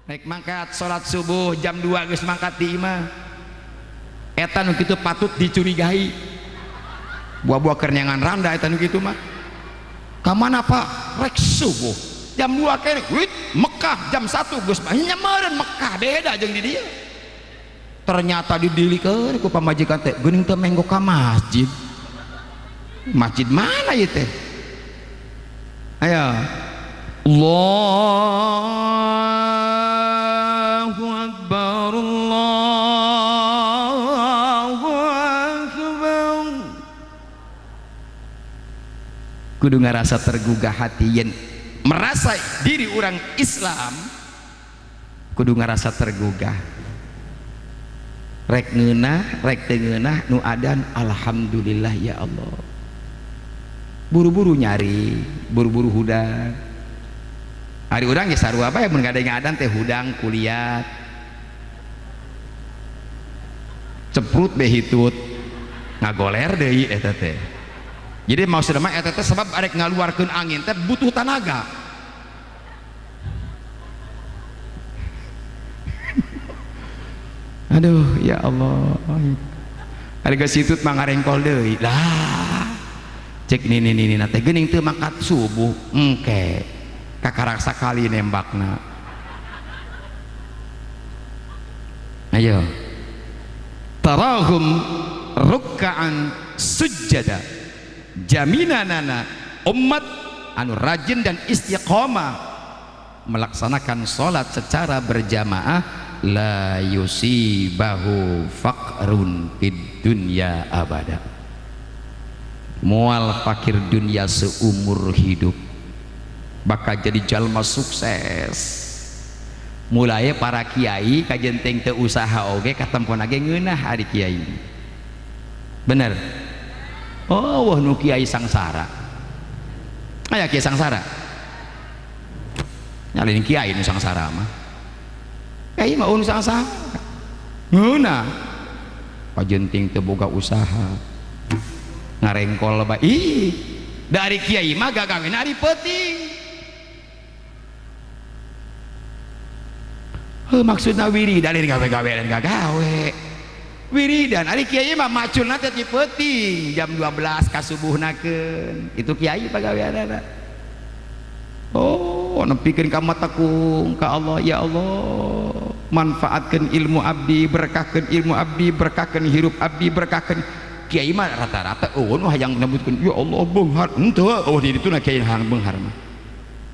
naik mangkat sholat subuh jam 2 geus mangkat di imah eta nu kitu patut dicurigai buah-buah kernyangan randa eta nu kitu mah kamana pak rek subuh jam 2 kene wit Mekah jam 1 geus nyameureun Mekah beda jeung di dieu ternyata didilikeun ku pamajikan teh geuning teu menggo ka masjid mana ieu teh ayo Allahu Akbar Allahu Akbar kudu ngarasa tergugah hati yen merasa diri orang Islam kudu ngarasa tergugah rek ngeunah rek teu ngeunah nu adan alhamdulillah ya Allah buru-buru nyari buru-buru hudang hari urang ge sarua bae mun ngadeng adan teh hudang kuliah ceprut behitut ngagoler deui eta teh jadi maksudna mah eta teh sebab arek ngaluarkeun angin teh butuh tenaga aduh ya Allah harga situt mah ngarengkol deui lah cek nini nate geuning teu mangkat subuh engke kakaraksa kali nembakna ayo tarahum ruk'an sujjada jaminanana umat anu rajin dan istiqomah melaksanakan sholat secara berjamaah la yusibahu faqrun fid dunya abada mual fakir dunia seumur hidup bakal jadi jalma sukses mulai para kiai kajenteng teu usaha oge katempona ge ngeunah ari kiai bener oh wah nu kiai sangsara aya kiai sangsara nyalin kiai nu sangsara mah kiai mah nu sangsara ngeunah kajenteng teu boga usaha ngarengkol ba ih dari kiai mah gagawean ari peuting maksudna wiridan dari gawe-gawe dan gagawe wiridan ari kiai mah maculna teh ti peuting jam 12 ka subuhnakeun itu kiai pagaweanana oh nepikeun ka matakung ka Allah ya Allah manfaatkeun ilmu abdi berkahkeun ilmu abdi berkahkeun hirup abdi berkahkeun kiai mah rata-rata nu hayang nyebutkeun ya Allah beunghar henteu oh di ditu na kiai hayang beunghar mah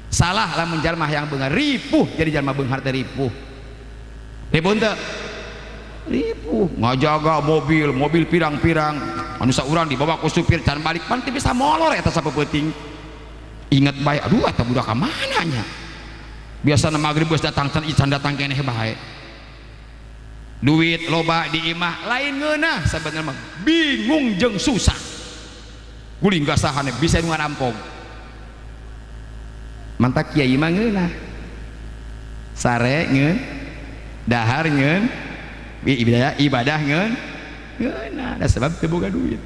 salah lamun jalma hayang beunghar ripuh jadi jalma beunghar teh ripuh ripuh henteu ripuh ngajaga mobil pirang-pirang anu saurang dibawa ku supir can balik pan teu bisa molor eta sapeuting inget bae aduh eta budak ka mana nya biasana magrib geus datang can datang keneh bae duit loba di imah lain ngeunah sebenarnya mah bingung jeung susah guling gasahane bisa nu ngarampog mantak kiai mah ngeunah sare ngeun dahar ngeun ibadah ngeun ngeunah da sebab teu boga duit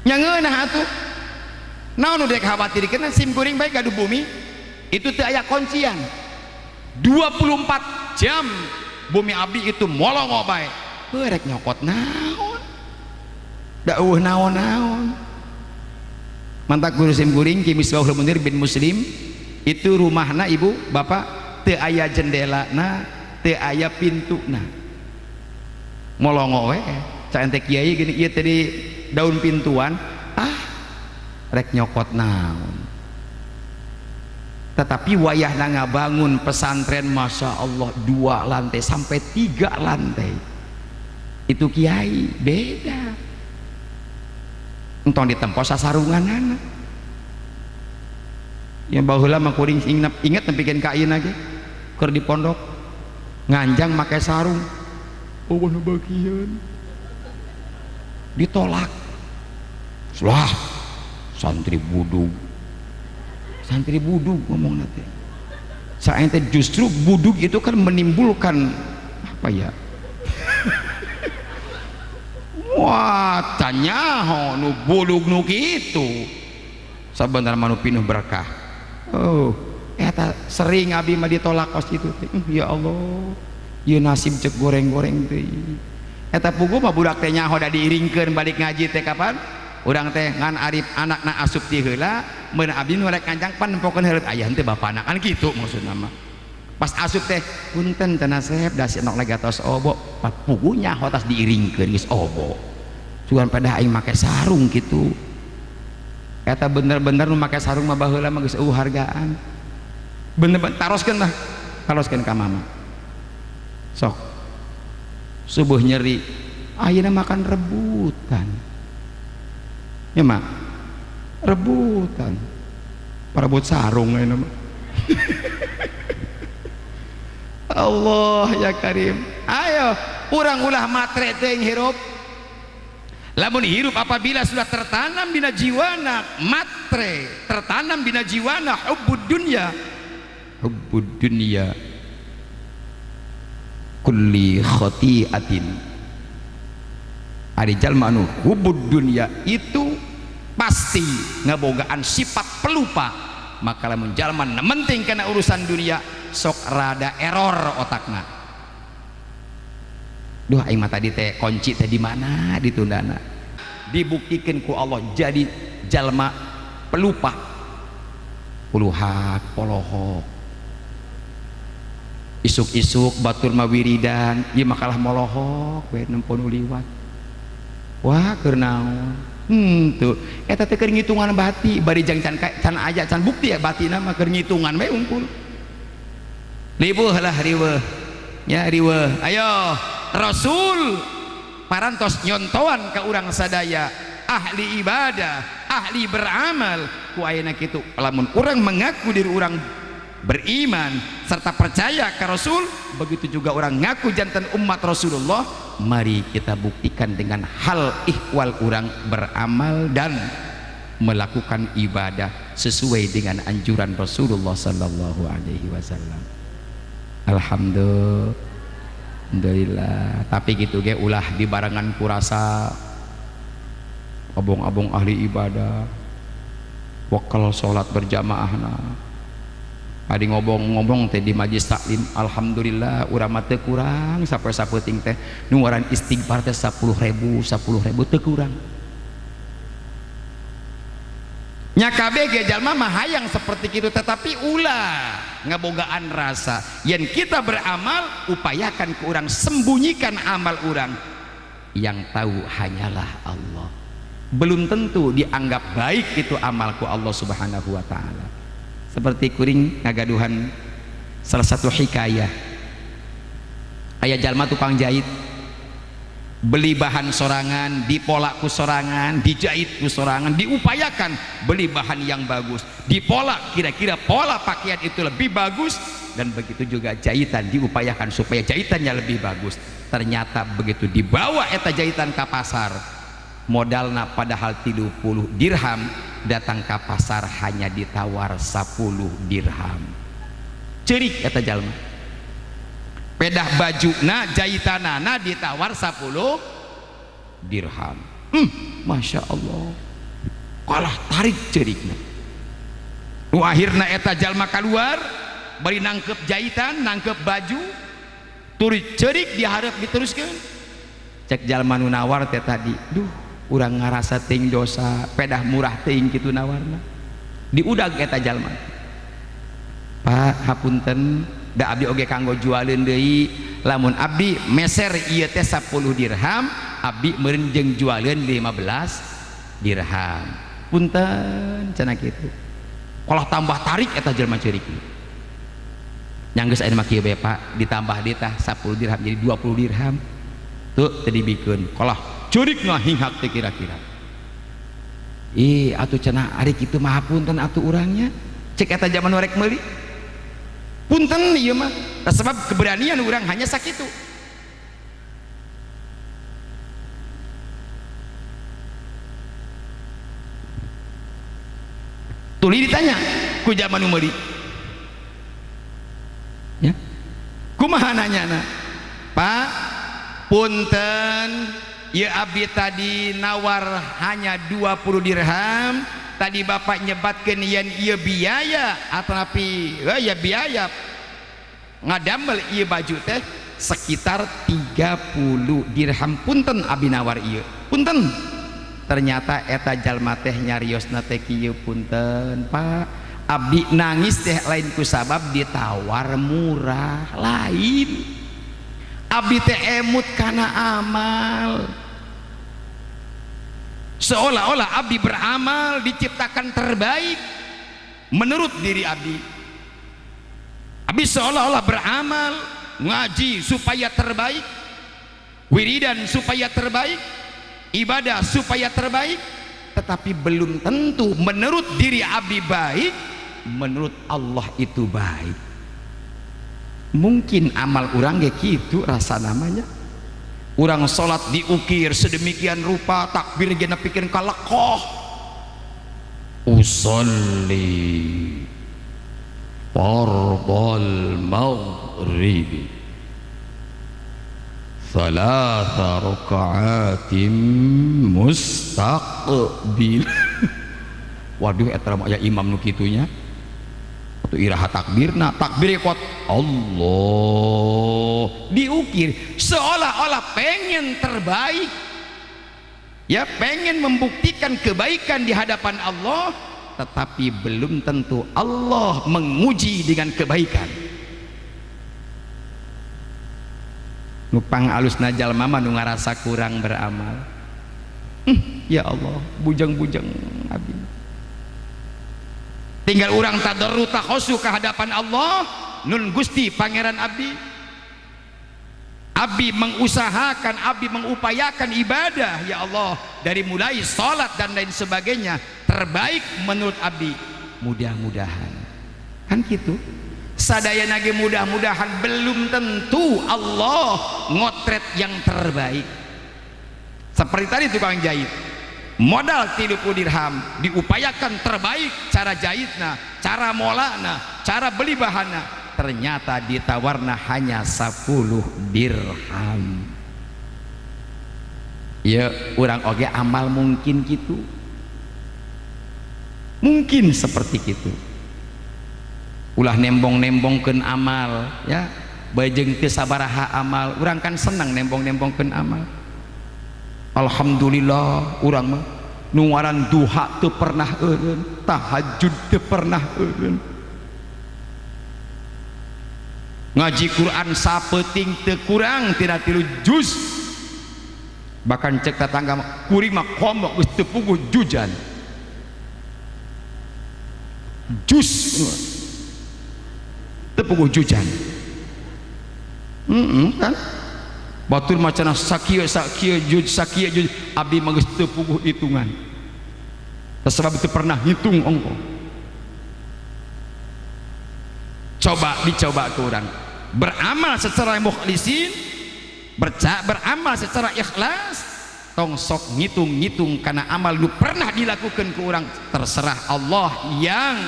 nya ngeunah atuh naon nu dek khawatirkeun sim kuring bae gaduh bumi itu teu aya kuncian 24 jam bumi abdi itu molongo bae rek nyokot naon dauh naon-naon mantak guru sim kuring Ki Misbahul Munir bin Muslim itu rumahna ibu bapak teu aya jendelana teu aya pintuna molongo we ca ente kiai gini ieu tadi daun pintuan rek nyokot naon tetapi wayahna ngabangun pesantren Masya Allah 2 lantai sampai 3 lantai itu kiai beda entong ditempo sasarunganana yang baheula mah kuring inget nepikeun ka ayeuna ge keur di pondok nganjang make sarung oh nu bagian ditolak wah santri budug ngomong nanti saya justru budug itu kan menimbulkan apa ya wah tanyaho nu budug nu kitu sabenerna manu pinuh berkah oh eta sering abi mah ditolak kos itu teh. Ya Allah, ieu nasib cek goreng-goreng teh. Eta pugu mah budak teh nyaho da diiringkeun balik ngaji teh kapan? Urang teh ngan arif anakna asup ti heula, mun abdi nu rek ngancang pan nempokeun heureut aya henteu bapana kan kitu maksudna mah. Pas asup teh punten cenah Sep da si enok legatos obo, pat pugu nyaho tas diiringkeun geus obo. Cuman pada aing make sarung gitu. Eta bener-bener nu make sarung mah baheula mah geus hargaan. Bener-bener taroskeun lah, taroskeun ka mama. Sok. Subuh nyeri, ayeuna makan rebutan. Ya mak, rebutan. Parebut sarung ayeuna mah. Allah ya Karim. Ayo, urang ulah matre teuing hirup. Lamun hirup apabila sudah tertanam dina jiwana matre, tertanam dina jiwana hubbud dunya. Hubbud dunya kulli khati'atin. Ari jalma anu hubbud dunya itu pasti ngabogaan sifat pelupa, maka lamun jalma nementing kana urusan dunia sok rada error otakna. Duh aing mah tadi teh kunci teh di mana ditundana. Dibuktikan ku Allah jadi jalma pelupa. Puluhat polohok. Isuk-isuk batur mah wiridan, ieu mah kalah molohok we nempon liwat. Wah keur naon? Tuh eta teh keur ngitungan bati bari jang can aya can bukti ya batina mah keur ngitungan we unggul. Riweuh lah riweuh. Ya riweuh. Ayo Rasul parantos nyontoan ka urang sadaya ahli ibadah, ahli beramal ku ayeuna kitu. Lamun urang mengaku diri urang beriman serta percaya ke Rasul, begitu juga orang ngaku jantan umat Rasulullah. Mari kita buktikan dengan hal ihwal orang beramal dan melakukan ibadah sesuai dengan anjuran Rasulullah sallallahu alaihi wasallam. Alhamdulillah. Tapi gitu ge ulah dibarengan kurasa abong-abong ahli ibadah wakal salat berjamaahna. Adi ngobong-ngobong teh di majlis taklim, alhamdulillah urang mah teu kurang sapoe-sapoting teh nu ngaran istighfar teh 10.000 teu kurang. Nya kabeh ge jalma mah hayang seperti kitu, tetapi ulah ngabogaan rasa yen kita beramal upayakan ke urang sembunyikan amal urang, yang tahu hanyalah Allah. Belum tentu dianggap baik itu amalku Allah Subhanahu wa taala. Seperti kuring ngagaduhan salah satu hikayah, aya jalma tukang jahit, beli bahan sorangan, dipolak ku sorangan, dijahit ku sorangan, diupayakan beli bahan yang bagus, dipolak kira-kira pola pakaian itu lebih bagus, dan begitu juga jahitan diupayakan supaya jahitannya lebih bagus. Ternyata begitu dibawa eta jahitan ke pasar, modalna padahal 30 dirham, datang ke pasar hanya ditawar 10 dirham. Cerik eta jalma. Pedah bajuna jahitanana ditawar 10 dirham. Masya Allah. Kalah tarik cerikna. Nu akhirna eta jalma keluar, bari nangkep jahitan, nangkep baju, turi cerik diharap diteruskan. Cek jalma nu nawar teh tadi, duh urang ngarasa ting dosa, pedah murah ting kitu nawarna. Diudag eta jalma. Pak hapunten, da abdi oge kanggo jualeun deui, lamun abdi meser ieu teh 10 dirham, abdi meureun jeung jualeun 15 dirham. Punten cenah kitu. Kalah tambah tarik eta jalma ceurik. Nyanggeus aya mah kieu bae Pak, ditambah deui tah 10 dirham jadi 20 dirham. Tuh tadi bikin kalah curik ngahinghak teh kira-kira. Atuh cenah ari kitu mah punten atuh urangnya. Cek eta zaman rek meuli. Punten ieu mah. Sebab keberanian urang hanya sakitu. Tuli ditanya ku zaman nu meuli. Ya. Kumaha nanyana? Pak, punten ya abdi tadi nawar hanya 20 dirham, tadi bapak nyebatkan yen ieu biaya atau napi ya biaya ngadamel ieu baju teh sekitar 30 dirham. Punten abdi nawar ieu, punten. Ternyata eta jalma teh nyariosna teh kieu, punten Pak, abdi nangis teh lain kusabab ditawar murah, lain abdi teh emut kana amal, seolah-olah abdi beramal diciptakan terbaik menurut diri abdi. Abdi seolah-olah beramal ngaji supaya terbaik, wiridan supaya terbaik, ibadah supaya terbaik, tetapi belum tentu menurut diri abdi baik, menurut Allah itu baik. Mungkin amal orang kayak gitu rasa namanya. Orang sholat diukir sedemikian rupa, takbir gena pikirin kalekoh. Usolli fardal maghribi salasa raka'atim mustaqbil. Waduh eta mah aya imam nu kitunya atuh iraha takbirna, takbir kuat Allah diukir seolah-olah pengen terbaik ya, pengen membuktikan kebaikan di hadapan Allah, tetapi belum tentu Allah menguji dengan kebaikan. Nupang alusna jalma mah nu ngarasa kurang beramal. Ya Allah, bujang-bujang abdi. Tinggal orang tadarru takhosu ke hadapan Allah, nun Gusti pangeran abdi. Abdi mengusahakan, abdi mengupayakan ibadah ya Allah, dari mulai salat dan lain sebagainya terbaik menurut abdi. Mudah-mudahan kan gitu. Sadaya nage mudah-mudahan belum tentu Allah ngotret yang terbaik. Seperti tadi tukang jahit, modal 30 dirham diupayakan terbaik cara jahitna, cara molana, cara beli bahanna, ternyata ditawarna hanya 10 dirham. Ya orang oge amal mungkin gitu, mungkin seperti gitu. Ulah nembong-nembongkeun amal ya, bajeng teu sabaraha amal, urang kan senang nembong-nembongkeun amal. Alhamdulillah urang mah nu ngaran duha teu pernah eureun, tahajud teu pernah eureun, ngaji Quran sapeuting teu kurang tina 3 juz, bahkan cek tetangga kuring mah komok geus teu puguh jujan juz tepuguh jujan. Kan batur macana sakieu juz abdi mah geus teu puguh hitungan, sebab itu pernah hitung ongko. Dicoba ke orang beramal secara mukhlisin, beramal secara ikhlas, tong sok ngitung-ngitung karena amal lu pernah dilakukan ke orang, terserah Allah yang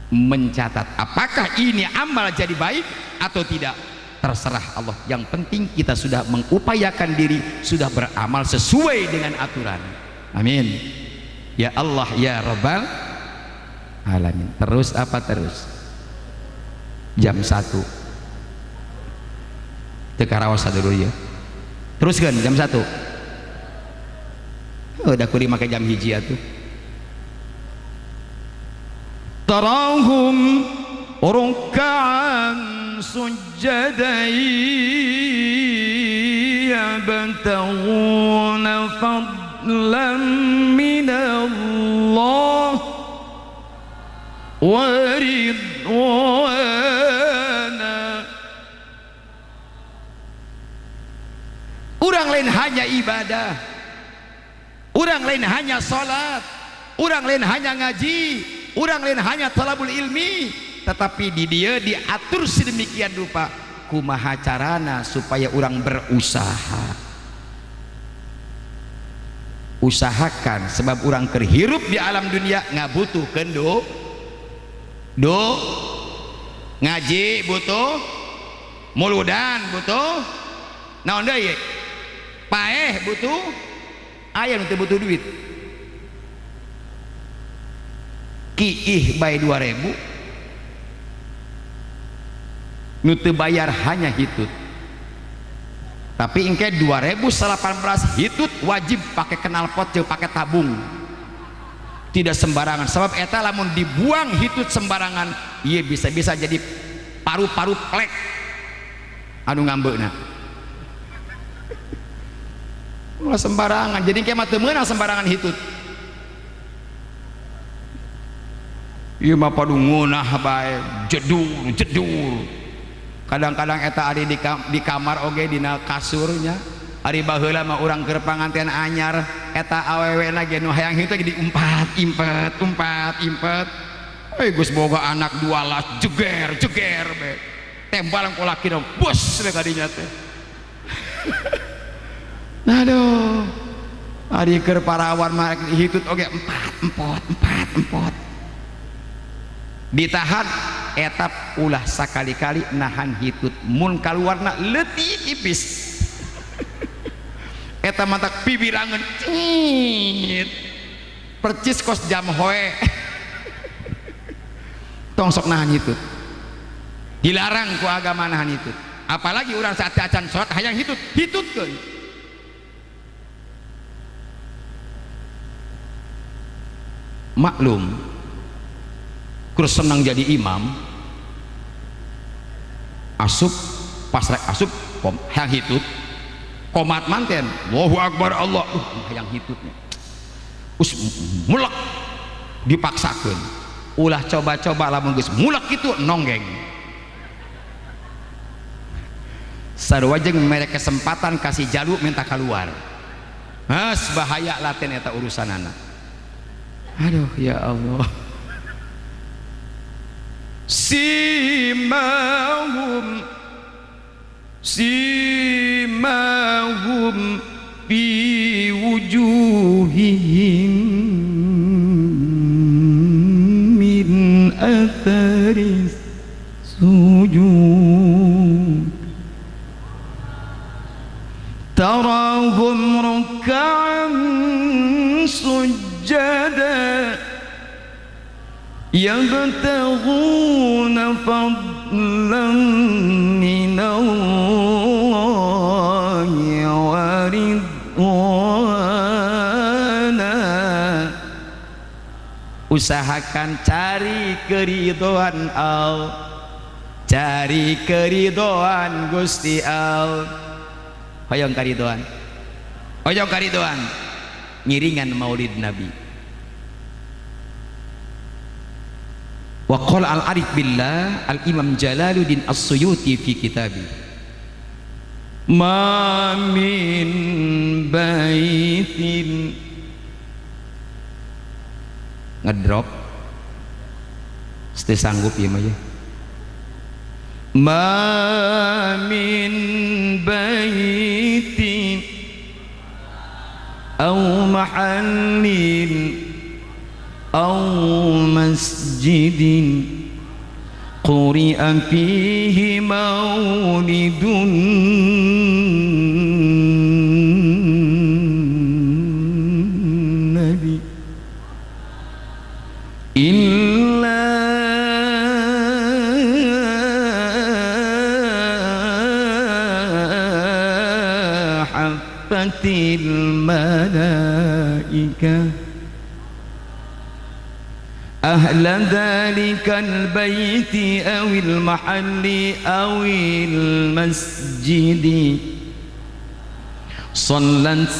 mencatat apakah ini amal jadi baik atau tidak, terserah Allah. Yang penting kita sudah mengupayakan diri, sudah beramal sesuai dengan aturan. Amin ya Allah ya Rabbal alamin. Terus apa terus? Jam 1 tekarawas dulu ya, teruskan jam 1 udah kuri make jam hiji atuh. Tarahum ruk'an sujada yabtaghuna fadlan minallah wa ridwana. Orang lain hanya ibadah, orang lain hanya salat, orang lain hanya ngaji, orang lain hanya talabul ilmi, tetapi di dia diatur sedemikian rupa kumaha carana supaya orang berusaha. Usahakan, sebab orang kerhirup di alam dunia ngabutuhkeun ngaji butuh, muludan butuh, naon deui paeh butuh aya nu teu butuh duit kiih bae 2000 nu teu bayar hanya hitut tapi engke 2018 hitut wajib pakai knalpot jeung pakai tabung tidak sembarangan sebab eta lamun dibuang hitut sembarangan ieu bisa-bisa jadi paru-paru plek anu ngambeuna ulah sembarangan jadi engke mah teu meunang sembarangan hitut ieu mah padu ngeunah bae jedur kadang-kadang eta ari di kamar oge dina kasurnya ari baheula mah urang keur panganten anyar eta awewena ge nu hayang hitut diumpat impet geus boga anak 12 jeger be tembalang ku lakina bos we kadinya teh aduh ari keur parawan mah hitut oge empot ditahan etap ulah sakali-kali nahan hitut mun kaluarna leutik tipis eta mantak pibirangan percis kos jam hoe tong sok nahan hitut dilarang ku agama nahan hitut apalagi urang saat acan salat hayang hitutkeun maklum kur senang jadi imam asup pas rek asup hayang hitut komat manten Allahu Akbar Allah hayang hitutnya us mulek dipaksakeun ulah coba-coba lamun geus mulek kitu nonggeng sarua jeung mere kesempatan kasih jalu minta keluar has bahaya laten eta urusanana aduh ya Allah simahum fi wujuhihim min atharis sujud tarahum ruk'an sujada yabtaghuna fadlan minallahi wa ridwana usahakan cari keridhaan Allah cari keridhaan Gusti Allah hoyong karidhaan ngiringan maulid Nabi wa qala al-arif billah al-imam Jalaluddin as-Suyuti fi kitabi ma min baitin ngedrop sanggup ya mah ya ma min baitin aw mahallin aw masjidin quri'a fihi maulidun nabi illa haffatil malaikah أهل ذلك البيت أو المحل أو المسجد صلت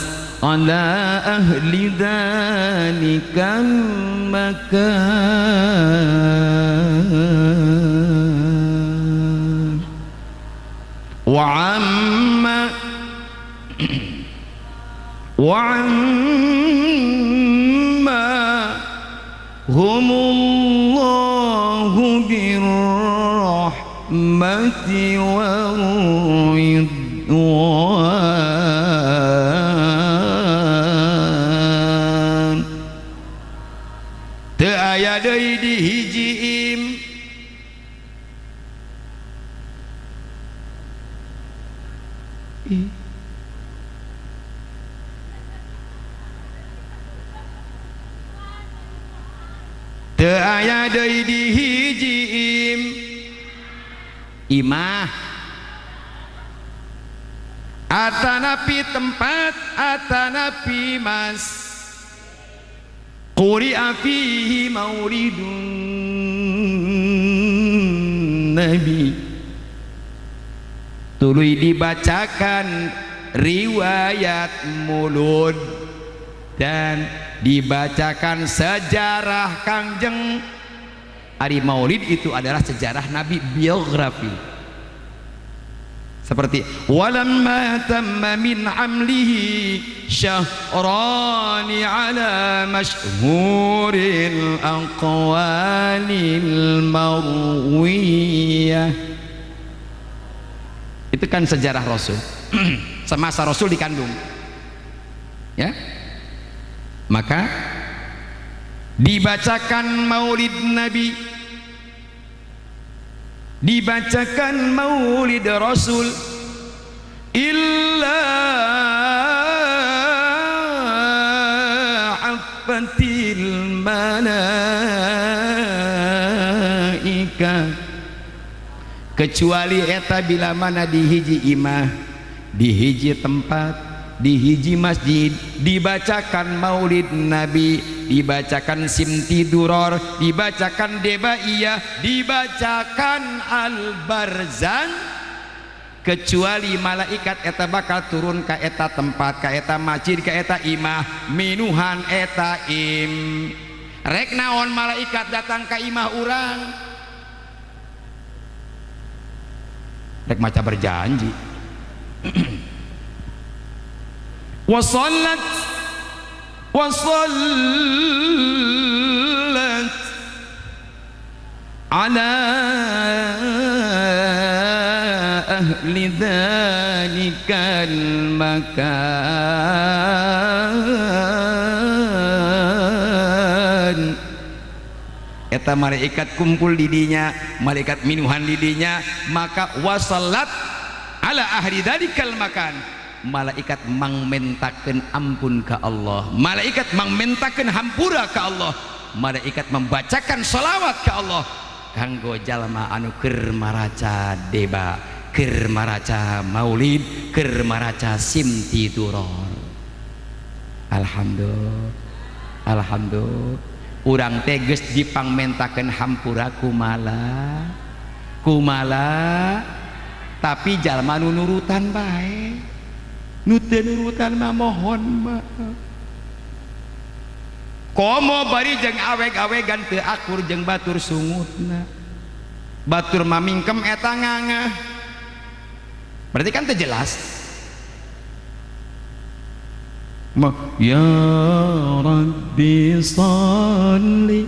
على أهل ذلك المكان humullahu birrahmati waridwan teu aya deui di hiji im teu aya deui di hiji imah atanapi tempat atanapi mas quri'a fihi maulidun nabi tuluy dibacakan riwayat mulud dan dibacakan sejarah Kangjeng. Hari Maulid itu adalah sejarah Nabi, biografi. Seperti walamma tamma min amlihi syahrani ala masyhuril aqwalil marwiyah. Itu kan sejarah Rasul. Semasa Rasul dikandung, ya, maka dibacakan Maulid Nabi, dibacakan Maulid Rasul, illa affatil malaika, kecuali eta bila mana di hiji imah, di hiji tempat, di hiji masjid dibacakan Maulid Nabi, dibacakan Simti Duror, dibacakan Debaiyah, dibacakan Al-Barzan, kecuali malaikat eta bakal turun ka eta tempat, ka eta masjid, ka eta imah, minuhan eta rek naon malaikat datang ka imah urang, rek maca berjanji. wasallat ala ahli dhalikal makan. Eta malaikat kumpul di dinya, malaikat minuhan di dinya, maka wasallat ala ahli dhalikal makan. Malaikat mangmentakeun ampun ka Allah, malaikat mangmentakeun hampura ka Allah, malaikat membacakan sholawat ka Allah kanggo jalma anu keur maraca deba, keur maraca maulid, keur maraca Simti Duror. Alhamdulillah, alhamdulillah, urang teh geus dipangmentakeun hampura kumala tapi jalma nu nurutan bae, nu teu nurutan mah mohon maaf. Komo bari jeung aweg-awegan teu akur jeung batur sungutna, batur mamingkem eta ngangah, berarti kan teu jelas. Ya Rabbi salli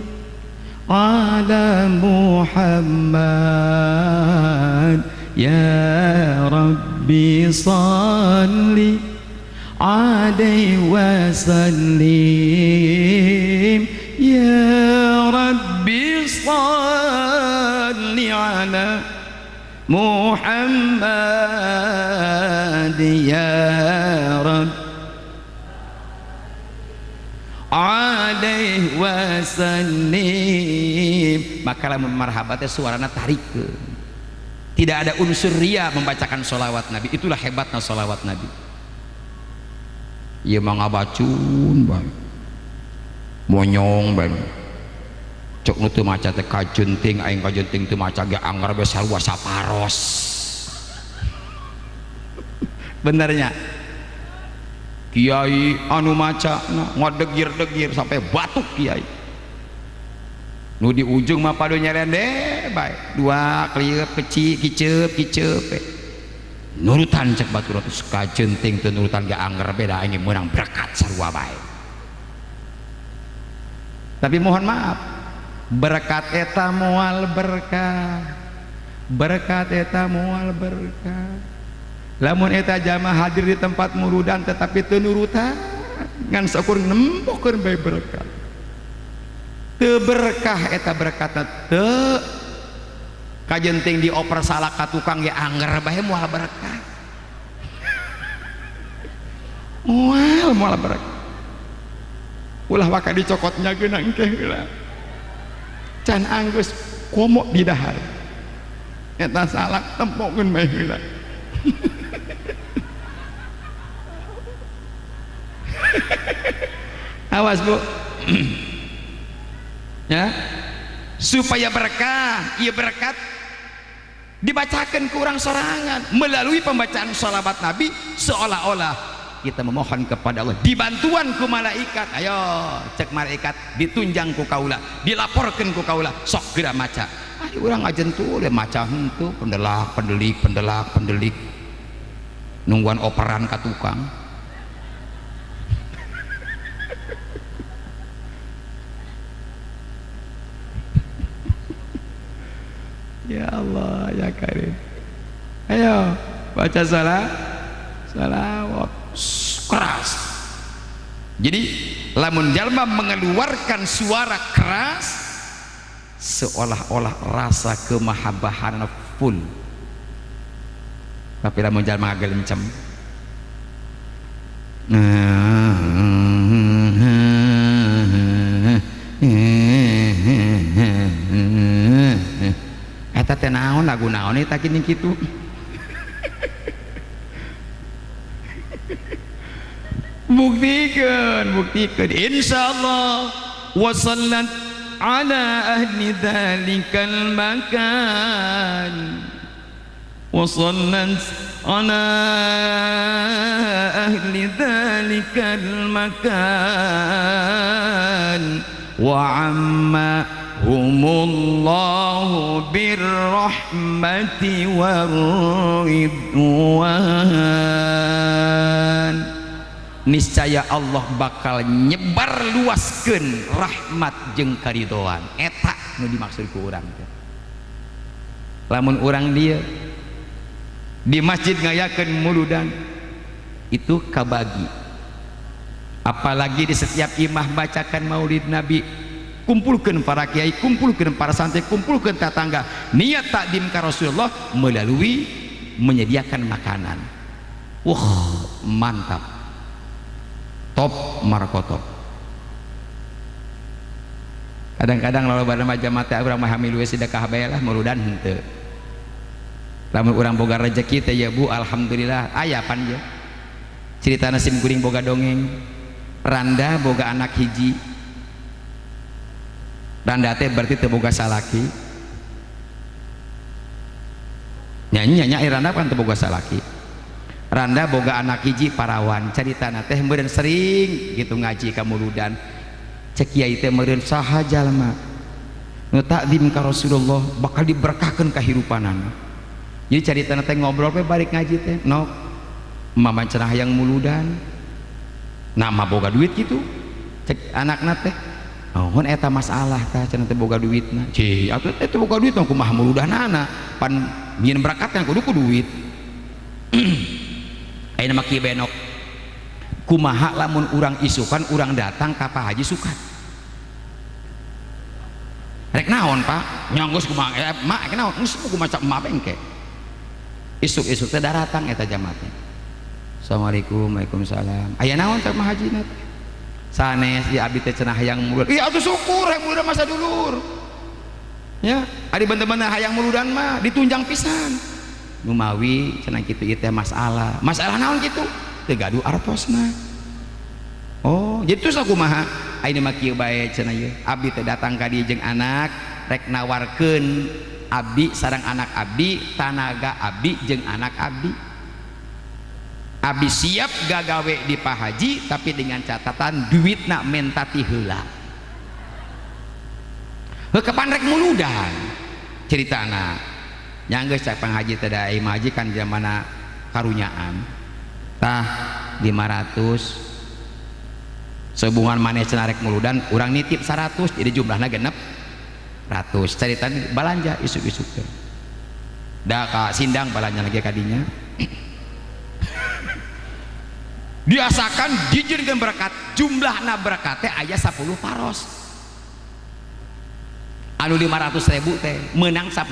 ala Muhammad, ya Rabbi salli alaihi wasallim, ya Rabbi salli ala Muhammad, ya Rabbi alaihi wasallim. Maka lamun marhabatnya suarana tarikeun, tidak ada unsur ria membacakan sholawat Nabi. Itulah hebatnya sholawat Nabi. Ieu mah ngabacun bae, monyong bae, cok nu teu maca teh kajenting, aing kajenting teu maca ge anggar bae sarua saparos. Benernya kiai anu maca ngadegir-degir sampai batuk kiai, nu di ujung mah padu nyerende bae dua klieur kiceup nurutan cek batur ratus kajenting teu nurutan ge anger beda aing meunang berkat sarua bae. Tapi mohon maaf, berkat eta moal berkah, berkat eta moal berkah. Lamun eta jamaah hadir di tempat murudan tetapi teu nurutan ngan sakur nembokeun bae berkat, teu berkah eta berkatna teu. Kajenting dioper salah ka tukang ya anger bae moal berkah. Mual moal berak. Ulah waka dicokotnya geunang teh heula. Can anggeus komo di dahar. Eta salak tempokeun bae heula. Awas Bu. Ya. Supaya berkah, ieu berkat dibacakan ke orang sorangan melalui pembacaan sholawat Nabi, seolah-olah kita memohon kepada Allah, dibantuan ku malaikat. Ayo cek malaikat, ditunjang ku kaula, dilaporkan ku kaula, sok geura maca. Ayo urang ajen tuh maca henteu pendelak pendelik nungguan operan ka tukang. Ya Allah ya Karim. Ayo baca salawat keras. Jadi lamun jalma mengeluarkan suara keras seolah-olah rasa kemahabahan full. Tapi lamun jalma agak lencem, eta teh naon lagu naon eta gini kitu. Buktikan insyaallah. Wa sallat ala ahli dzalikal makan, wa sallat ala ahli dzalikal makan wa amma humullahu birrahmati warridwan. Niscaya Allah bakal nyebar luaskeun rahmat jeung karidoan. Eta nu dimaksud ku urang teh. Lamun urang dia di masjid ngayakeun muludan itu kabagi, apalagi di setiap imah bacakan maulid Nabi, kumpulkan para kiai, kumpulkan para santri, kumpulkan tetangga, niat takdim ka Rasulullah melalui menyediakan makanan. Wah mantap, top markotop. Kadang-kadang lalu pada majama teh urang mah hamilu sedekah bae lah muludan henteu. Lamun urang boga rezeki teh ya Bu, alhamdulillah aya pan je. Cerita nasim kuring boga dongeng. Randa boga anak hiji. Randa teh berarti teu boga salaki. Nyanyi Randa kan teu boga salaki. Randa boga anak hiji parawan. Caritana teh meureun sering gitu ngaji ka muludan. Cek kiai teh meureun saha jalma nu takdim ka Rasulullah bakal diberkahkeun kahirupanana. Jadi caritana teh ngobrol pe balik ngaji teh nok mama cenah hayang muludan nama boga duit gitu. Cek anakna teh naon eta masalah tah cenah teh boga duitna. Ci atuh teh boga duit mah kumaha muludanana pan nyieun berkat kan kudu ku duit. Ayeuna mah kieu benok kumaha lamun urang isukan urang datang ka Pak Haji Sukat rek naon Pak nyanggeus kumaha mak naon geus kumaha emak bengke isuk-isuk teh datang eta jamaah teh. Assalamualaikum, waalaikumsalam. Aya naon cak mah haji na teh? Sanes di abdi teh cenah hayang muludan. Iya atuh syukur hayang muludan masa dulur. Ya, ari bener-bener hayang muludan mah ditunjang pisan. Nu mawi cenah kitu ieu teh masalah. Masalah naon kitu? Teu gaduh artosna. Oh, jadi terus kumaha? Ayeuna mah kieu bae cenah ieu. Abdi teh datang ka dieu jeung anak rek nawarkeun abdi sareng anak abdi, tanaga abdi jeung anak abdi. Abdi siap gagawe di Pak Haji tapi dengan catatan duitna mentati heula. Kapan rek muludan ceritana nyanggeus cak Pak Haji teh da imah haji kan zamana karunyaan tah 500 sebungan maneh cenah rek muludan urang nitip 100 jadi jumlahna genep 100 caritan balanja isuk-isuk teh da ka sindang balanja lagi kadinya diasakan dijieunkeun berkat jumlahna berkat teh aya 10 paros anu 500.000 teh menang 10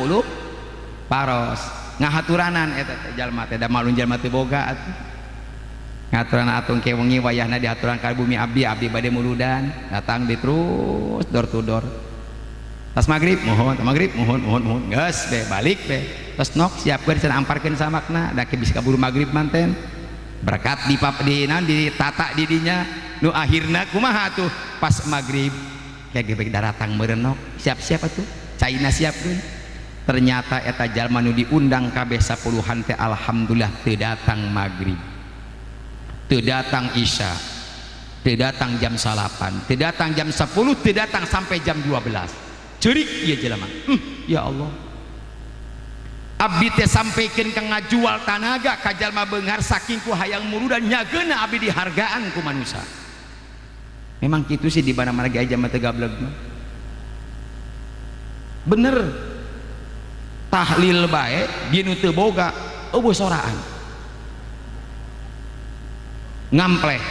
paros ngahaturanan eta teh jalma teh da malun jalma teh boga atuh ngaturan atung ke wengi wayahna diaturan ka bumi abdi bade muludan datang di terus door to door pas maghrib mohon geus be balik be terus nok siapkeun cenah amparkeun samakna da bisa kaburu maghrib manten berkat di tata didinya nu akhirna kumaha tuh pas maghrib kayak gebek daratang meureun nok siap-siap atuh caina siapkeun ternyata eta jalma nu diundang kabeh 10-an teh alhamdulillah teu datang maghrib teu datang isya teu datang jam 8 teu datang jam 10 teu datang sampai jam 12 ceurik ieu jelema ya Allah abdi teh sampikeun ka ngajual tanaga ka jalma beunghar saking ku hayang murudan nyageuna abdi dihargaan ku manusia memang kitu sih di mana-mana ge aja mah teu gablek bener tahlil bae dia nu teu boga eueuh soraan ngampleh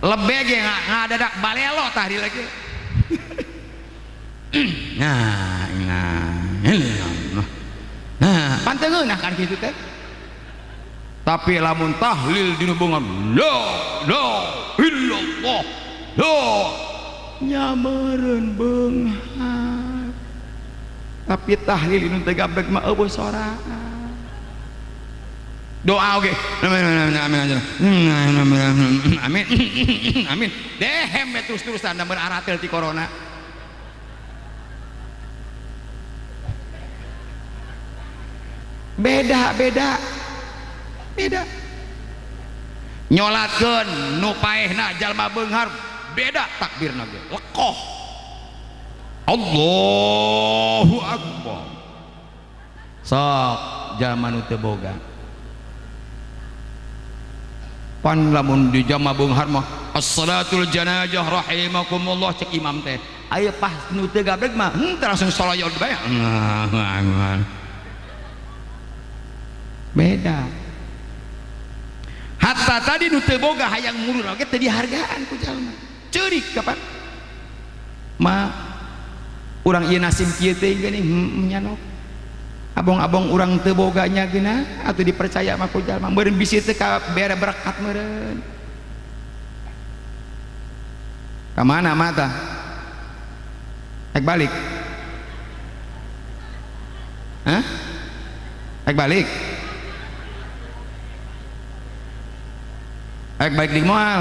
lebih ge ngadadak balelo tahlil lagi panteungeun kan kitu teh tapi lamun tahlil dina bungan la illallah la nyameureun beunghar tapi tahlil nu teh gablek mah eueuh soraan doa oge amin amin dehem terus-terusan da beraratel ti corona beda nyolatkeun nu paehna jalma beunghar beda takbirna ge lekoh Allahu akbar sok jalma nu teu boga pan lamun di jalma beunghar mah as-salatul janazah rahimakumullah cek imam teh aya pas nu teu gabrek mah teu langsung salayat bae beda hatta tadi nu teu boga hayang mulur oge teu dihargaan ku jalma ceurik kapan ma urang ieu nasib kieu teh geuning nya nok abong-abong urang teu boga nyageuna atuh dipercaya mah ku jalma meureun bisi teh ka bere berkat meureun ka mana mata rek balik hah rek balik rek balik di moal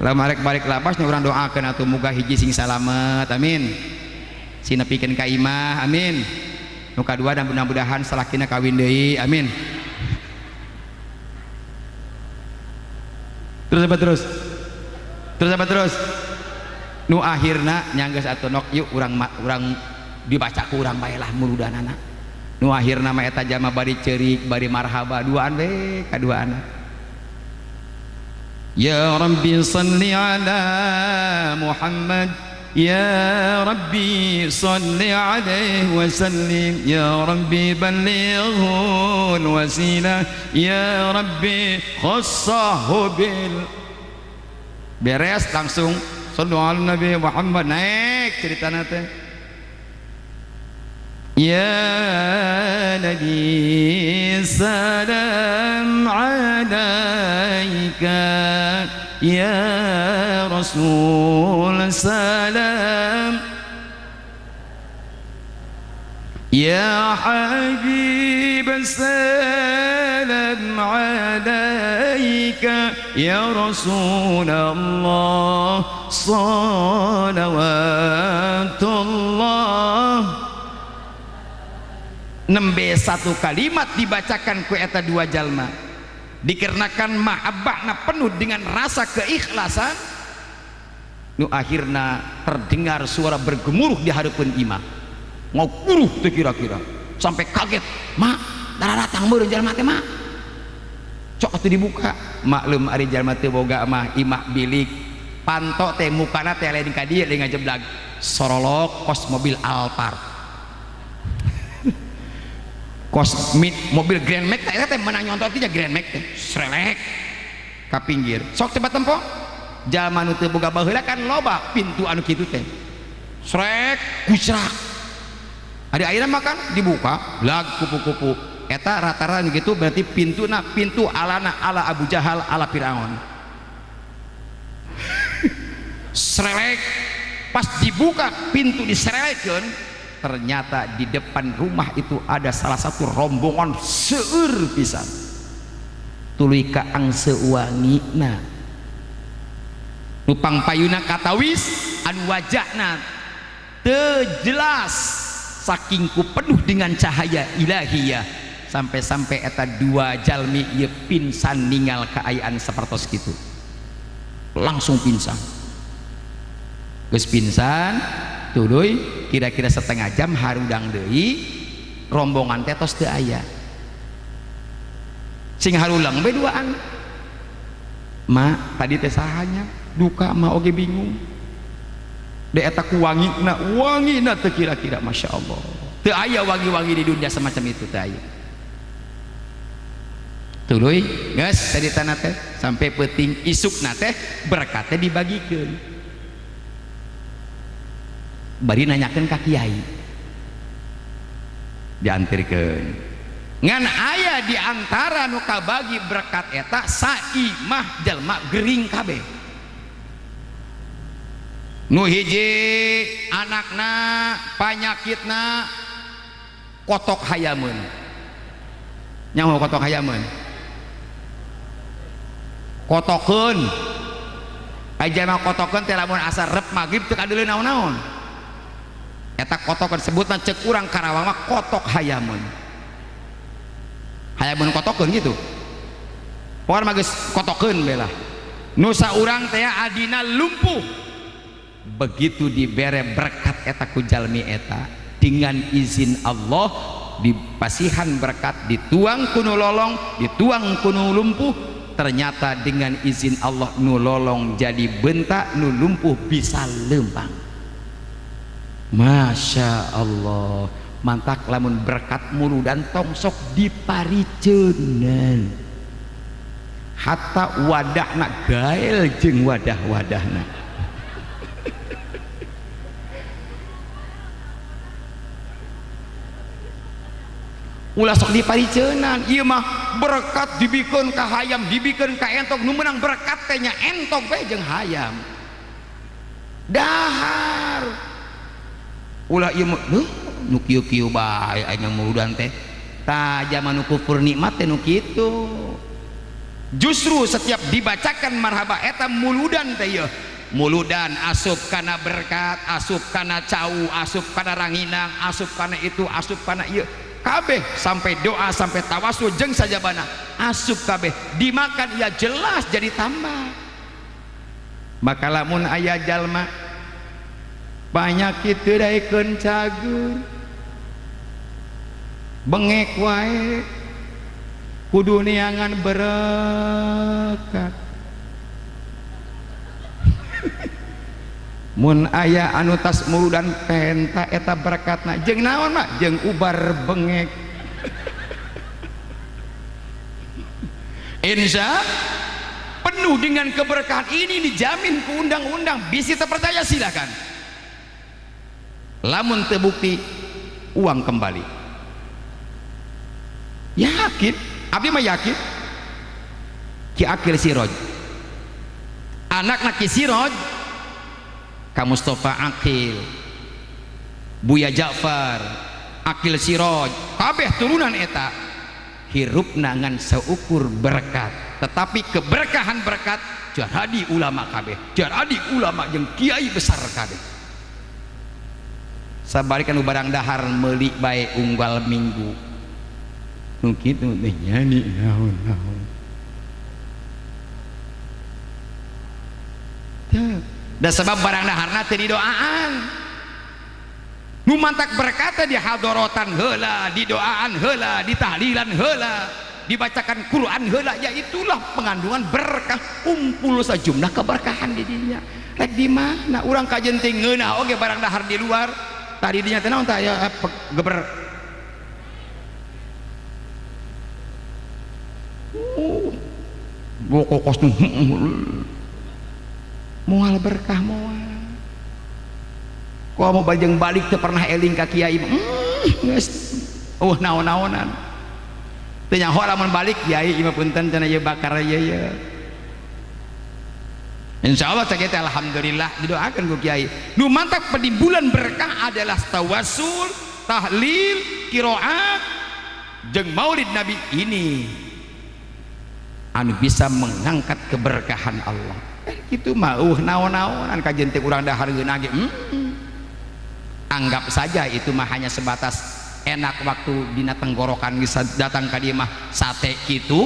lamun rek balik lapasnya urang doakeun atuh muga hiji sing salamet amin sing nepikeun ka imah amin nu kadua dan mudah-mudahan salakina kawin deui amin terus apa terus nu akhirna nyanggeus atuh nok yuk urang dibaca ku urang bae lah muludanana nu akhirna mah eta jalma bari ceurik bari marhaba duaan we kaduaan ya rabbi salli ala Muhammad ya rabbi salli alaihi wasallim ya rabbi ballighul wasilah ya rabbi khassahu bil beres langsung sallu ala nabi Muhammad naik ceritana teh ya nabi salam alaika ya rasul salam ya habib salam alaika ya rasulullah salawatullah nembe satu kalimat dibacakan ku eta dua jalma dikarenakan mahabbahna penuh dengan rasa keikhlasan nu akhirna terdengar suara bergemuruh di hadapan imam nguruh teh kira-kira sampai kaget mak darah datang meureun jalma teh mak cok atuh dibuka maklum ari jalma teu boga mah imah bilik panto teh mukana teh lain ka dieu lain ngajeblag sorolok kos mobil Alphard kos mobil Grand Max eta teh meunang nyontot tinya Grand Max teh srelek ka pinggir sok coba tempo jalma nu teu boga baheula kan loba pintu anu kitu teh srek kucrak ada airnya makan dibuka lag kupu-kupu eta rata-rata gitu berarti pintu alana ala Abu Jahal ala Firaun serelek pas dibuka pintu diserelekeun ternyata di depan rumah itu ada salah satu rombongan seueur pisan tuluy ka angse wangina nupang payuna katawis anu wajahna teu jelas saking ku penuh dengan cahaya ilahiyah sampai-sampai eta dua jalmi ieu pingsan ninggal kaayaan sapertos kitu langsung pingsan geus pingsan tuluy kira-kira setengah jam harudang deui rombongan teh tos teu aya sing harulang bae duaan ma tadi teh sahanya duka ma oge bingung da eta ku wangina teu kira-kira masya Allah teu aya wangi-wangi di dunia semacam itu teu aya tuluy geus tadi tanah teh sampai peuting isukna teh berkat teh dibagikeun bari nanyakeun ka kiai diantirkeun ngan aya di antara nu kabagi berkat eta saimah jalma gering kabeh nu hiji anakna panyakitna kotok hayameun nyaho kotok hayameun kotokeun aja mah kotokeun teh lamun asar rep magrib teu kadeuleun naon-naon eta kotokeun sebutna ceuk urang Karawang mah kotok hayameun kotokeun gitu pokoknya mah geus kotokeun bela nu saurang teh adina lumpuh begitu dibere berkat eta ku jalmi eta dengan izin Allah dipasihan berkat dituang kuno lolong dituang kuno lumpuh ternyata dengan izin Allah nu lolong jadi bentak nu lumpuh bisa lempang Masya Allah mantak lamun berkat mulu dan tongsok dipariceunan hatta wadahna gael jeung wadah-wadahna ulah sok dipariceunan ieu mah berkat dibikeun ka hayam dibikeun ka entok nu meunang berkat teh nya entok bae jeung hayam dahar ulah ieu mah nu kieu-kieu bae aya muludan teh tah jaman nu kufur nikmat teh nu kitu justru setiap dibacakan marhaba eta muludan teh ieu muludan asup kana berkat asup kana cau asup kana ranginang asup kana itu asup kana ieu kabeh sampai doa sampai tawasul jeung sajabana asup kabeh dimakan ia jelas jadi tambah maka lamun aya jalma panyakit teu daekeun cager bengek wae kudu niangan berkat mun aya anu tas muludan penta eta berkatna jeung naon mah jeung ubar bengek insya penuh dengan keberkahan ini dijamin ke undang-undang bisi terpercaya silakan lamun terbukti uang kembali yakin abdi mah yakin Ki Akil Siroj anakna Ki Siroj Ka Mustafa Akil Buya Ja'far Akil Siroj kabeh turunan eta hirupna ngan seukur berkat tetapi keberkahan berkat jadi ulama kabeh jadi ulama jeung kiai besar kabeh sabarikan barang dahar meuli bae unggal minggu nu kitu teh nyanyi naon-naon dan sebab barang daharna teu didoaan nu mantak berkata di hadorotan heula di doaan heula di tahlilan heula dibacakan Quran heula ya itulah pengandungan berkah kumpul sejumlah keberkahan di dinya rek di mana urang kajenting ngeunah oge barang dahar di luar tadi dinya teh naon tah ya geber kokos moal berkah moal kok mau bajeng balik teu pernah eling ka kiai geus naon-naonan teu nyaho lamun balik kiai imah punten cenah ieu bakar ieu insyaallah cek teh alhamdulillah didoakeun ku kiai nu mantap di bulan berkah adalah tawassul tahlil qiraat jeung maulid nabi ini anu bisa mengangkat keberkahan Allah gitu mah naon-naonan kajen teh urang dahareun ge anggap saja itu mah hanya sebatas enak waktu dina tenggorokan bisa datang ka dieu mah sate kitu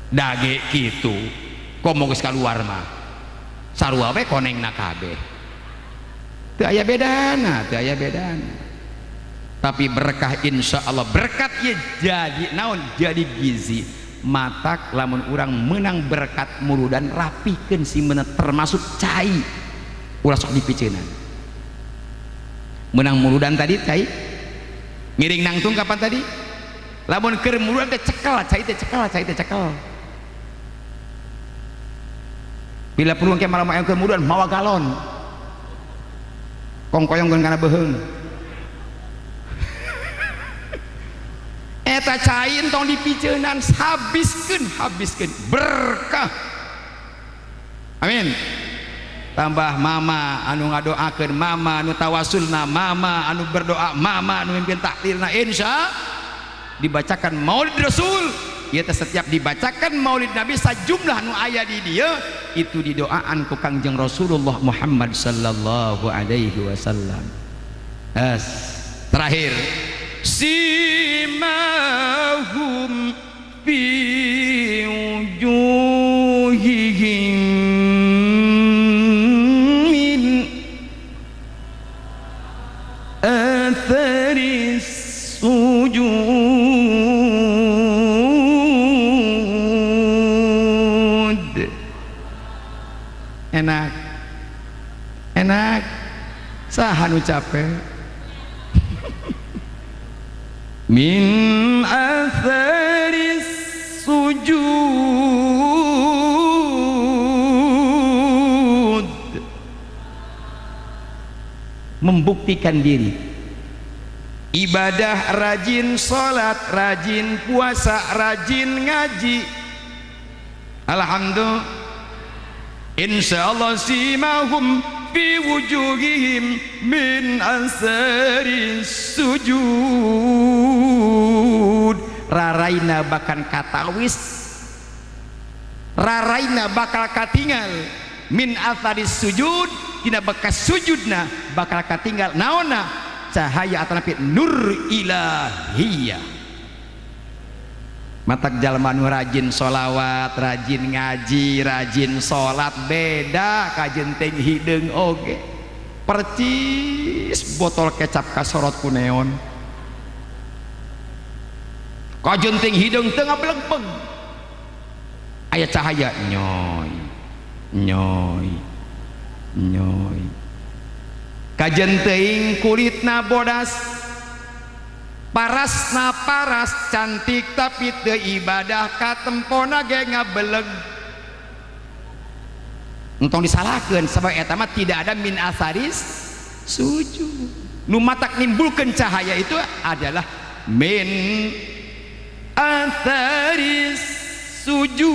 dage kitu komo geus kaluar mah sarua we konengna kabeh teu aya bedana tapi berkah insyaallah berkat ieu jadi naon jadi gizi matak lamun urang menang berkat muludan rapihkeun si meuneu termasuk cai ulah sok dipiceunan menang muludan tadi cai ngiring nangtung kapan tadi lamun keur muludan teh cekel cai teh cekel bila perlu ke malam ayam keur muludan mawa galon kongkoyongkeun kana beuheung eta cai entong dipiceunan habiskeun berkah amin tambah mama anu ngadoakeun mama anu tawasulna mama anu berdoa mama anu mimpin tahlilna insya dibacakan maulid rasul ieu teh setiap dibacakan maulid nabi sajumlah nu aya di dieu itu didoaan ku Kangjeng Rasulullah Muhammad sallallahu alaihi wasallam. Terakhir simahum fi wujuhihim min atharis sujud. Enak saha nu capek min atharis sujud membuktikan diri ibadah rajin salat rajin puasa rajin ngaji alhamdulillah insyaallah simahum fi wujuhihim min asaris sujud raraina bakal katawis raraina bakal katinggal min asaris sujud tina bekas sujudna bakal katinggal naonna cahaya atanapi nur ilahiyah matak jalma nu rajin sholawat rajin ngaji rajin sholat beda kajenting hideung oge percis botol kecap kasorot ku neon kajenting hideung teu ngablegpeg aya cahaya nyoy nyoy nyoy kajenting kulitna bodas parasna paras cantik tapi teu ibadah katempona ge ngabeleg entong disalahkeun sabab eta mah tidak ada min asaris sujud nu matak nimbulkeun cahaya itu adalah min asaris sujud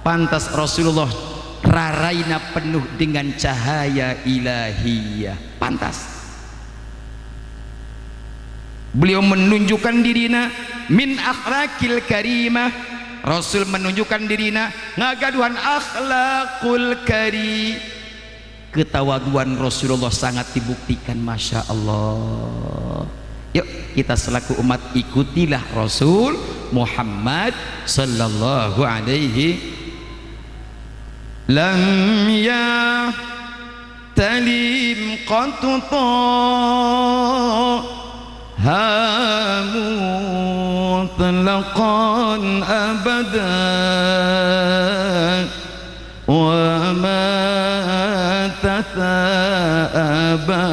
pantas Rasulullah raraina penuh dengan cahaya ilahiyah pantas beliau menunjukkan dirina min akhlaqil karimah Rasul menunjukkan dirina ngagaduhan akhlaqul karim ketawaduan Rasulullah sangat dibuktikan masya Allah yuk kita selaku umat ikutilah Rasul Muhammad sallallahu alaihi lam ya talim qatta hamu mutlaqan abadan wa ma tata'abas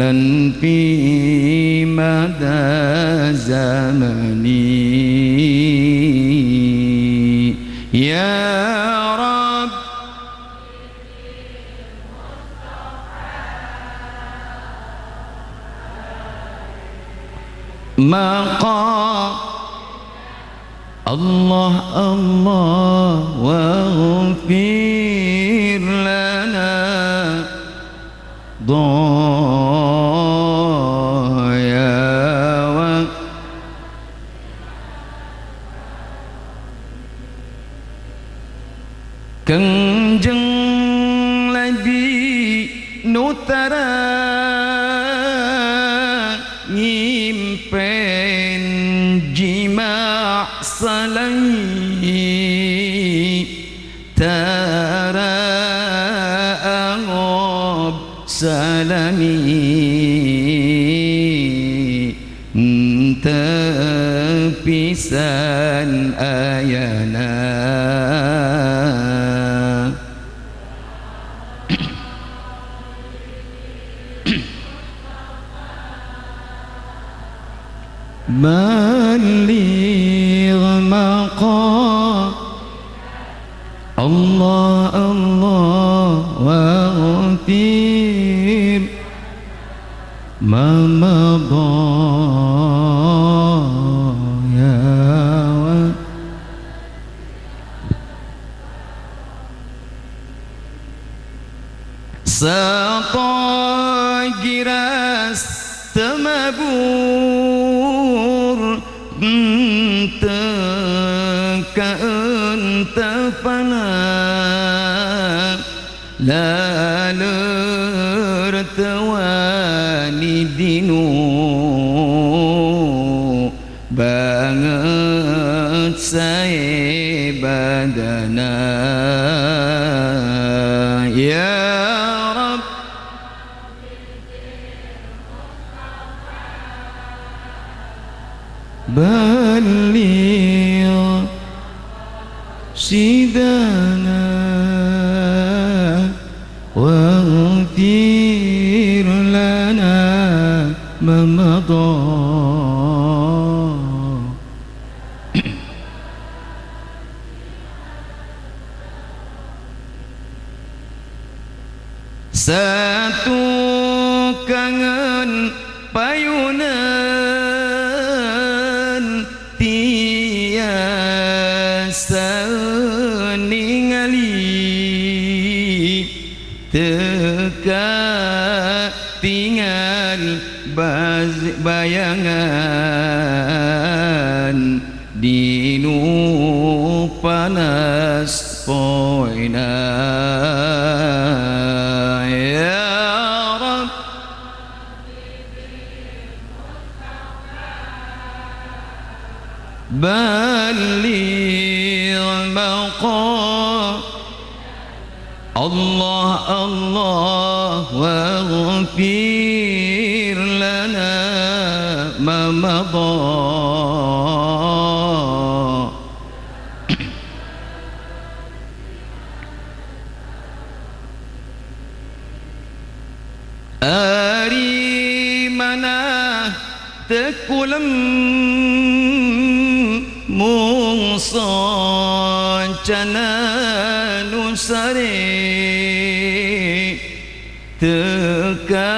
لن في مدى زمني يا رب مقام الله الله واغفر لنا ضايا Kangjeng Nabi Nutara ngimpen jima' salai tara angob salami tepisan ayana بلغ مقام الله الله واغفر ما مضى يا سطاجراس temabur tepana lalur tawani dinu banget saya badana ya Rabb بلغ سيدنا واغفر لنا ما مضى satu kangen payunan tiasa ningali teka tinggal bayangan dinu panas poina ya Rabb baligh maqam Allah Allah waghfir lana ma madha ari mana tekulam mungsa cana nusare teka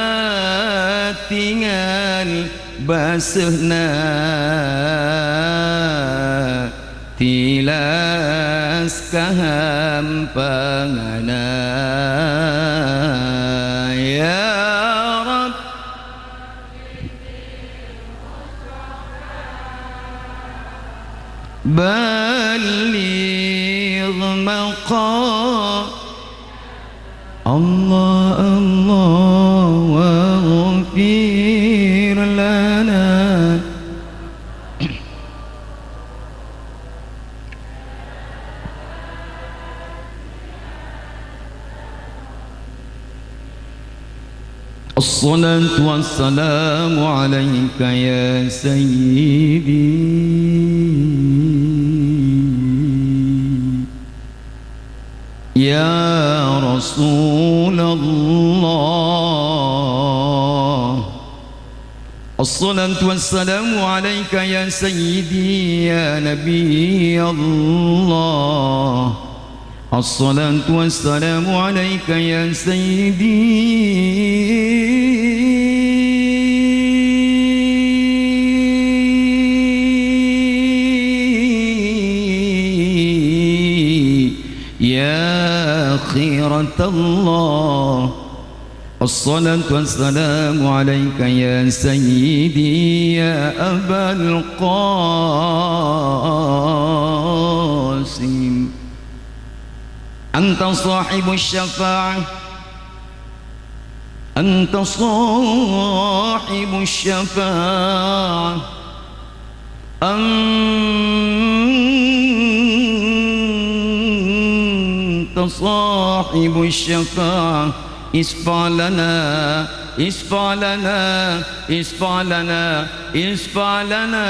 tinggal basahna tilas kahampangana ya Rabb baligh maqam Allah Allah waghfir lana الصلاة والسلام عليك يا سيدي يا رسول الله Assalatu wassalamu alaika ya sayyidi ya nabi Allah. Assalatu wassalamu alaika ya sayyidi ya khairatullah. Assalatu wassalamu alaika ya sayyidi ya abal qasim. Anta sahibu syafa'ah, anta sahibu syafa'ah, anta sahibu syafa'ah. Isfa lana, isfa lana, isfa lana, isfa lana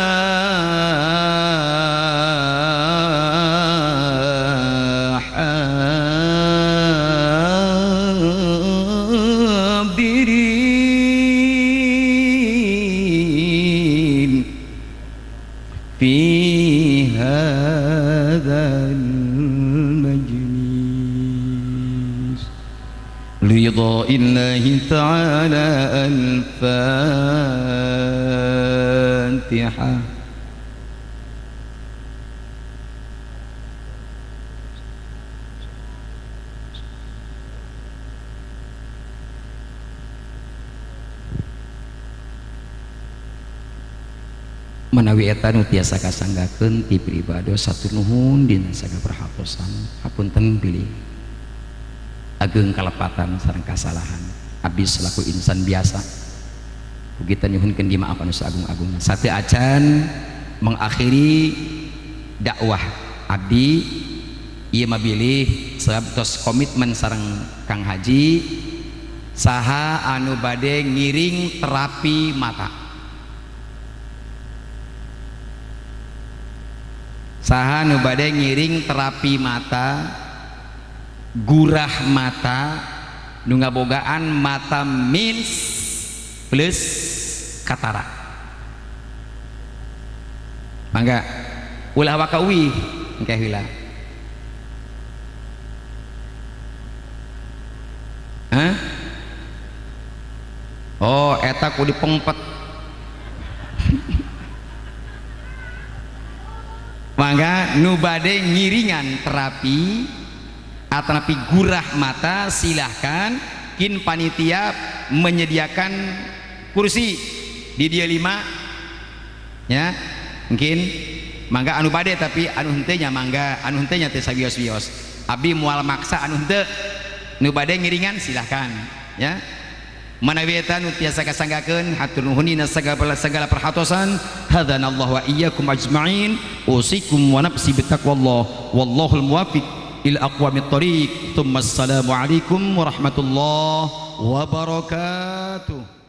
hadirin fi hadzal رضا الله تعالى. الفاتحة. Menawi eta nu tiasa kasanggakeun ti pribados satu nuhun dina saga perhatosan hapunten pilih ageng kalepatan sareng kasalahan abdi selaku insan biasa kita nyuhunkeun di maaf anu sagung-agungna sateu acan mengakhiri dakwah abdi ieu mah bilih sabtos komitmen sareng Kang Haji saha anu bade ngiring terapi mata, saha anu bade ngiring terapi mata, gurah mata, nu ngabogaan mata mins plus katarak. Mangga ulah wakawi engke heula. Hah? Oh, eta ku dipengpet. Mangga nu bade ngiringan terapi atanapi gurah mata silahkan kin panitia menyediakan kursi di dia 5 ya mungkin mangga anu bade tapi anu henteu nya mangga anu henteu nya teh sabios-bios abdi moal maksa anu henteu nu bade ngiringan silahkan ya manawi eta nu tiasa kasanggakeun hatur nuhunina sagala perhatosan hadanallahu wa iyyakum ajma'in usikum wa nafsi bittaqwallah wallahul muwaffiq ila aqwamit thoriq. Tsumma assalamu alaikum warahmatullahi wabarakatuh.